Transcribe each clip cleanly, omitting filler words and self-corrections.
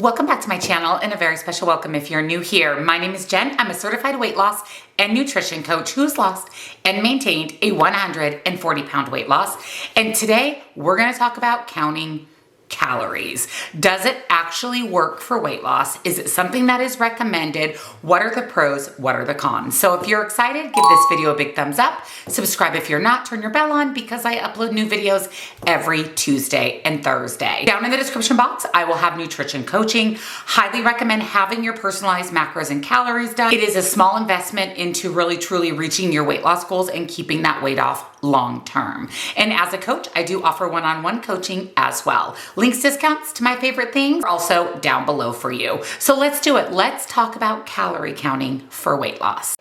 Welcome back to my channel and a very special welcome if you're new here. My name is Jen. I'm a certified weight loss and nutrition coach who's lost and maintained a 140-pound weight loss. And today we're going to talk about counting calories. Does it actually work for weight loss? Is it something that is recommended? What are the pros? What are the cons? So if you're excited, give this video a big thumbs up. Subscribe if you're not, turn your bell on because I upload new videos every Tuesday and Thursday. Down in the description box, I will have nutrition coaching. Highly recommend having your personalized macros and calories done. It is a small investment into really truly reaching your weight loss goals and keeping that weight off long term. And as a coach, I do offer one-on-one coaching as well. Links, discounts to my favorite things are also down below for you. So let's do it. Let's talk about calorie counting for weight loss.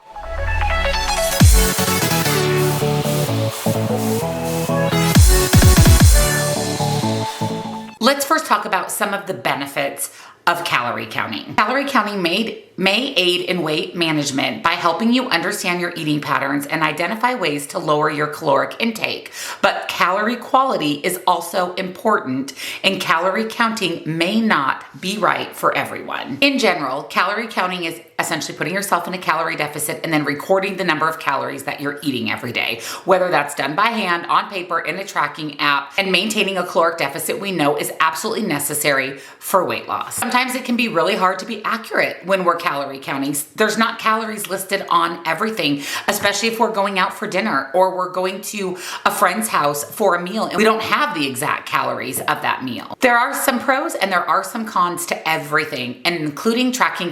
Let's first talk about some of the benefits of calorie counting. Calorie counting may aid in weight management by helping you understand your eating patterns and identify ways to lower your caloric intake. But calorie quality is also important, and calorie counting may not be right for everyone. In general, calorie counting is essentially putting yourself in a calorie deficit and then recording the number of calories that you're eating every day, whether that's done by hand, on paper, in a tracking app. And maintaining a caloric deficit, we know, is absolutely necessary for weight loss. Sometimes it can be really hard to be accurate when we're calorie counting. There's not calories listed on everything, especially if we're going out for dinner or we're going to a friend's house for a meal and we don't have the exact calories of that meal. There are some pros and there are some cons to everything, and including tracking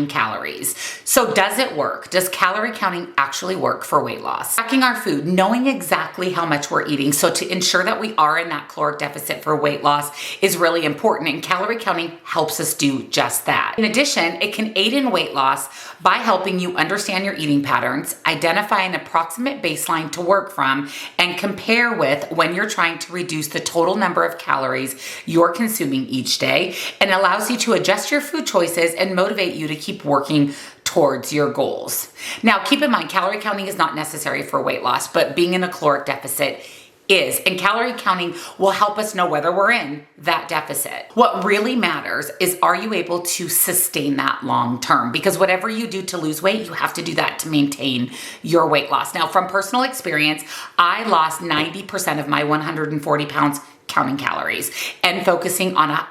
calories. So does it work? Does calorie counting actually work for weight loss? Tracking our food, knowing exactly how much we're eating, so to ensure that we are in that caloric deficit for weight loss is really important, and calorie counting helps us do just that. In addition, it can aid in weight loss by helping you understand your eating patterns, identify an approximate baseline to work from, and compare with when you're trying to reduce the total number of calories you're consuming each day, and allows you to adjust your food choices and motivate you to keep working towards your goals. Now, keep in mind, calorie counting is not necessary for weight loss, but being in a caloric deficit is, and calorie counting will help us know whether we're in that deficit. What really matters is, are you able to sustain that long term? Because whatever you do to lose weight, you have to do that to maintain your weight loss. Now, from personal experience, I lost 90% of my 140 pounds counting calories and focusing on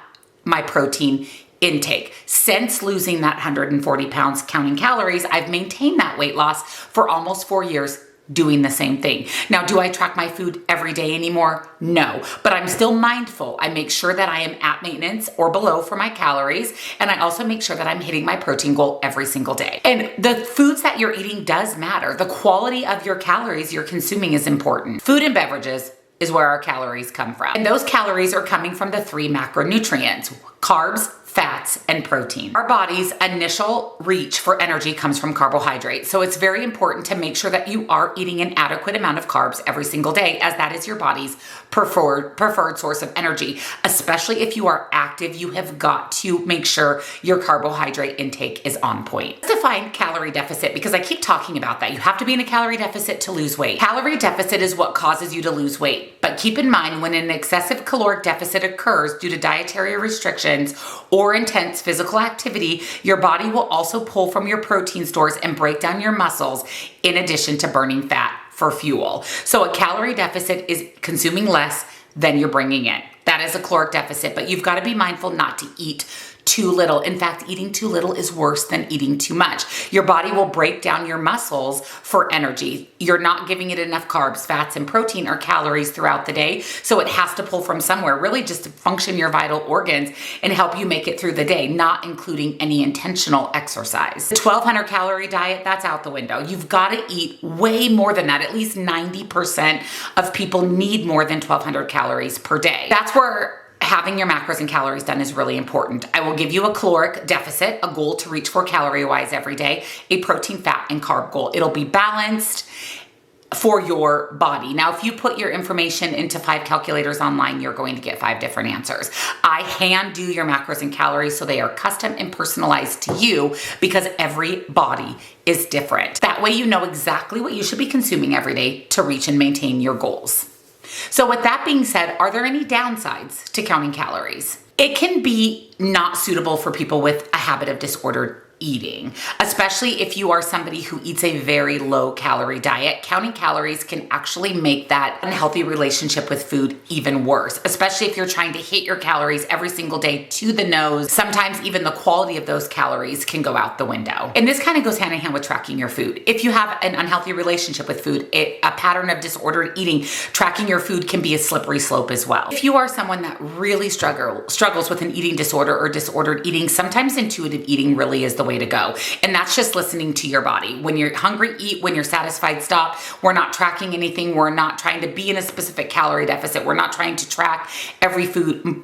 my protein intake. Since losing that 140 pounds counting calories, I've maintained that weight loss for almost 4 years doing the same thing. Now, do I track my food every day anymore? No, but I'm still mindful. I make sure that I am at maintenance or below for my calories, and I also make sure that I'm hitting my protein goal every single day. And the foods that you're eating does matter. The quality of your calories you're consuming is important. Food and beverages is where our calories come from. And those calories are coming from the 3 macronutrients: carbs, fats, and protein. Our body's initial reach for energy comes from carbohydrates. So it's very important to make sure that you are eating an adequate amount of carbs every single day, as that is your body's preferred source of energy. Especially if you are active, you have got to make sure your carbohydrate intake is on point. Let's define calorie deficit, because I keep talking about that. You have to be in a calorie deficit to lose weight. Calorie deficit is what causes you to lose weight. But keep in mind, when an excessive caloric deficit occurs due to dietary restrictions or intense physical activity, your body will also pull from your protein stores and break down your muscles, in addition to burning fat for fuel. So a calorie deficit is consuming less than you're bringing in. That is a caloric deficit, but you've got to be mindful not to eat too little. In fact, eating too little is worse than eating too much. Your body will break down your muscles for energy. You're not giving it enough carbs, fats, and protein or calories throughout the day, so it has to pull from somewhere, really just to function your vital organs and help you make it through the day, not including any intentional exercise. The 1,200 calorie diet, that's out the window. You've got to eat way more than that. At least 90% of people need more than 1,200 calories per day. That's where having your macros and calories done is really important. I will give you a caloric deficit, a goal to reach for calorie-wise every day, a protein, fat, and carb goal. It'll be balanced for your body. Now, if you put your information into 5 calculators online, you're going to get 5 different answers. I hand do your macros and calories so they are custom and personalized to you, because every body is different. That way you know exactly what you should be consuming every day to reach and maintain your goals. So with that being said, are there any downsides to counting calories? It can be not suitable for people with a habit of disordered eating, especially if you are somebody who eats a very low calorie diet. Counting calories can actually make that unhealthy relationship with food even worse, especially if you're trying to hit your calories every single day to the nose. Sometimes even the quality of those calories can go out the window. And this kind of goes hand in hand with tracking your food. If you have an unhealthy relationship with food, a pattern of disordered eating, tracking your food can be a slippery slope as well. If you are someone that really struggles with an eating disorder or disordered eating, sometimes intuitive eating really is the way to go. And that's just listening to your body. When you're hungry, eat. When you're satisfied, stop. We're not tracking anything. We're not trying to be in a specific calorie deficit. We're not trying to track every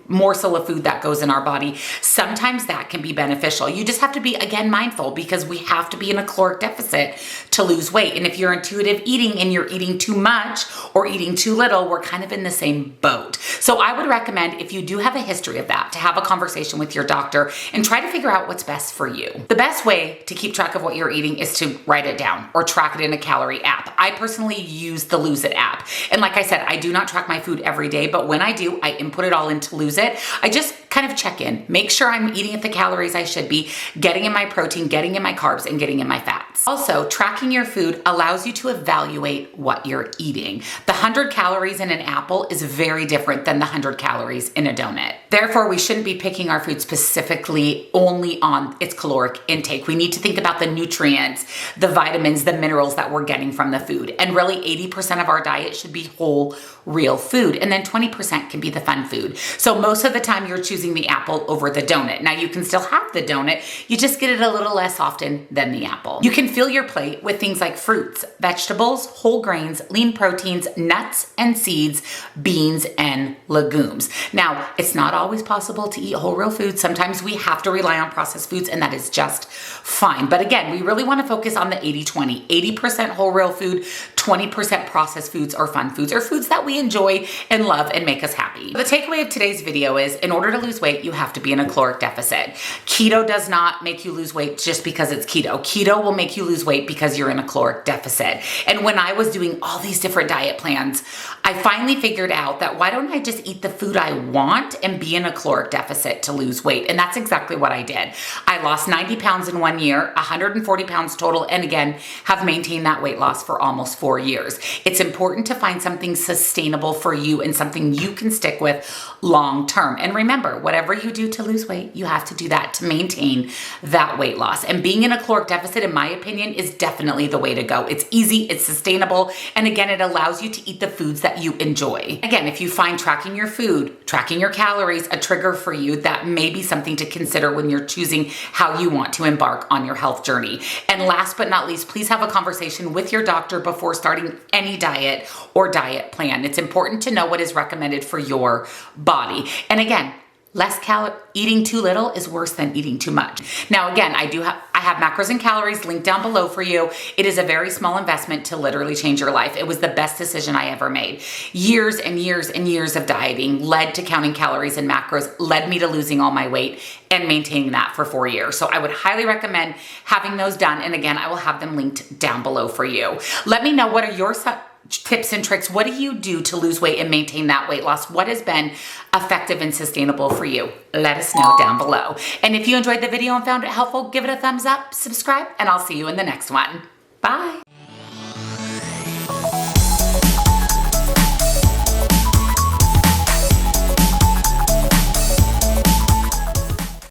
morsel of food that goes in our body. Sometimes that can be beneficial. You just have to be, again, mindful, because we have to be in a caloric deficit to lose weight. And if you're intuitive eating and you're eating too much or eating too little, we're kind of in the same boat. So I would recommend, if you do have a history of that, to have a conversation with your doctor and try to figure out what's best for you. The best way to keep track of what you're eating is to write it down or track it in a calorie app. I personally use the Lose It app. And like I said, I do not track my food every day, but when I do, I input it all into Lose It. I just kind of check in, make sure I'm eating at the calories I should be, getting in my protein, getting in my carbs, and getting in my fats. Also, tracking your food allows you to evaluate what you're eating. The 100 calories in an apple is very different than the 100 calories in a donut. Therefore, we shouldn't be picking our food specifically only on its caloric intake. We need to think about the nutrients, the vitamins, the minerals that we're getting from the food. And really 80% of our diet should be whole, real food. And then 20% can be the fun food. So most of the time you're choosing the apple over the donut. Now you can still have the donut, you just get it a little less often than the apple. You can fill your plate with things like fruits, vegetables, whole grains, lean proteins, nuts and seeds, beans, and legumes. Now, it's not always possible to eat whole real foods. Sometimes we have to rely on processed foods, and that is just fine. But again, we really want to focus on the 80-20. 80% whole real food, 20% processed foods or fun foods, or foods that we enjoy and love and make us happy. The takeaway of today's video is, in order to lose weight, you have to be in a caloric deficit. Keto does not make you lose weight just because it's keto. Keto will make you lose weight because you're in a caloric deficit. And when I was doing all these different diet plans, I finally figured out that why don't I just eat the food I want and be in a caloric deficit to lose weight? And that's exactly what I did. I lost 90 pounds in 1 year, 140 pounds total, and again, have maintained that weight loss for almost 4 years. It's important to find something sustainable for you and something you can stick with long term. And remember, whatever you do to lose weight, you have to do that to maintain that weight loss. And being in a caloric deficit, in my opinion, is definitely the way to go. It's easy, it's sustainable, and again, it allows you to eat the foods that you enjoy. Again, if you find tracking your food, tracking your calories a trigger for you, that may be something to consider when you're choosing how you want to embark on your health journey. And last but not least, please have a conversation with your doctor before starting any diet or diet plan. It's important to know what is recommended for your body. And again, eating too little is worse than eating too much. Now, again, I have macros and calories linked down below for you. It is a very small investment to literally change your life. It was the best decision I ever made. Years and years and years of dieting led to counting calories and macros, led me to losing all my weight and maintaining that for 4 years. So I would highly recommend having those done. And again, I will have them linked down below for you. Let me know, what are your tips and tricks? What do you do to lose weight and maintain that weight loss? What has been effective and sustainable for you? Let us know down below. And if you enjoyed the video and found it helpful, give it a thumbs up, subscribe, and I'll see you in the next one. Bye.